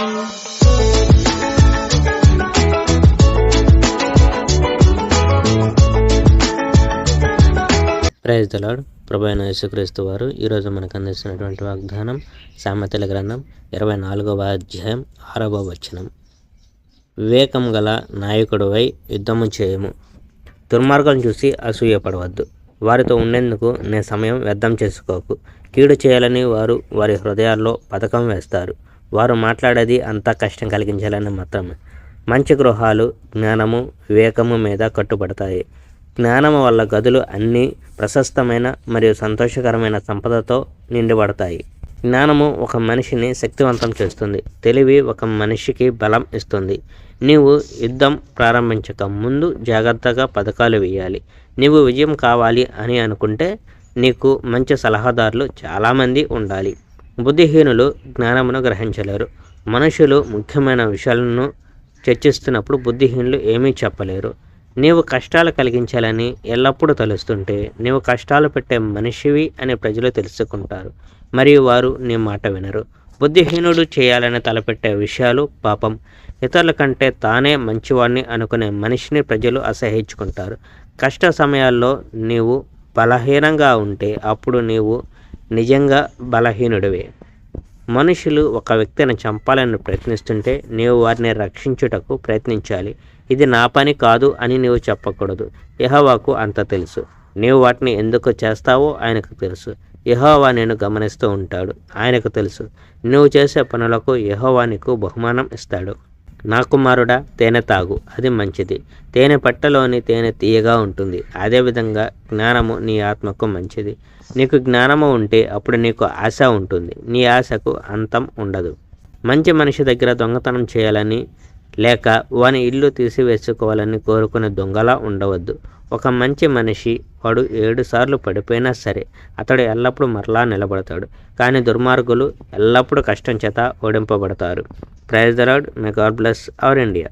Praise the lord. ప్రభువైన యేసుక్రీస్తు వారు ఈరోజు మనకు అందిస్తున్నటువంటి వాగ్దానం సామెతల గ్రంథం 24వ అధ్యాయం 6వ వచనం. వివేకం గల నాయకుడివై యుద్ధము చేయము, దుర్మార్గం చూసి అసూయపడవద్దు, వారితో ఉండేందుకు నీ సమయం వ్యర్థం చేసుకోకు. కీడు చేయాలని వారు వారి హృదయాల్లో పథకం వేస్తారు, వారు మాట్లాడేది అంతా కష్టం కలిగించాలని మాత్రమే. మంచి గృహాలు జ్ఞానము వివేకము మీద కట్టుబడతాయి. జ్ఞానము వల్ల గదులు అన్నీ ప్రశస్తమైన మరియు సంతోషకరమైన సంపదతో నిండిబడతాయి. జ్ఞానము ఒక మనిషిని శక్తివంతం చేస్తుంది, తెలివి ఒక మనిషికి బలం ఇస్తుంది. నీవు యుద్ధం ప్రారంభించక ముందు జాగ్రత్తగా పథకాలు వేయాలి. నీవు విజయం కావాలి అని అనుకుంటే నీకు మంచి సలహాదారులు చాలామంది ఉండాలి. బుద్ధిహీనులు జ్ఞానమును గ్రహించలేరు. మనుషులు ముఖ్యమైన విషయాలను చర్చిస్తున్నప్పుడు బుద్ధిహీనులు ఏమీ చెప్పలేరు. నీవు కష్టాలు కలిగించాలని ఎల్లప్పుడూ తలుస్తుంటే నీవు కష్టాలు పెట్టే మనిషివి అని ప్రజలు తెలుసుకుంటారు, మరియు వారు నీ మాట వినరు. బుద్ధిహీనుడు చేయాలని తలపెట్టే విషయాలు పాపం. ఇతరుల కంటే తానే మంచివాడిని అనుకునే మనిషిని ప్రజలు అసహ్యించుకుంటారు. కష్ట సమయాల్లో నీవు బలహీనంగా ఉంటే అప్పుడు నీవు నిజంగా బలహీనుడివే. మనుషులు ఒక వ్యక్తిని చంపాలని ప్రయత్నిస్తుంటే నీవు వారిని రక్షించుటకు ప్రయత్నించాలి. ఇది నా పని కాదు అని నీవు చెప్పకూడదు. యెహోవాకు అంత తెలుసు. నీవు వాటిని ఎందుకు చేస్తావో ఆయనకు తెలుసు. యెహోవా నేను గమనిస్తూ ఉంటాడు, ఆయనకు తెలుసు. నువ్వు చేసే పనులకు యెహోవా నీకు బహుమానం ఇస్తాడు. నా కుమారుడా, తేనె తాగు, అది మంచిది. తేనె పట్టలోని తేనె తీయగా ఉంటుంది. అదేవిధంగా జ్ఞానము నీ ఆత్మకు మంచిది. నీకు జ్ఞానము ఉంటే అప్పుడు నీకు ఆశ ఉంటుంది, నీ ఆశకు అంతం ఉండదు. మంచి మనిషి దగ్గర దొంగతనం చేయాలని లేక వాని ఇల్లు తీసివేసుకోవాలని కోరుకునే దొంగలా ఉండవద్దు. ఒక మంచి మనిషి వాడు 7 సార్లు పడిపోయినా సరే అతడు ఎల్లప్పుడూ మరలా నిలబడతాడు, కానీ దుర్మార్గులు ఎల్లప్పుడూ కష్టం చేత ఓడింపబడతారు. Praise the lord. May God bless our India.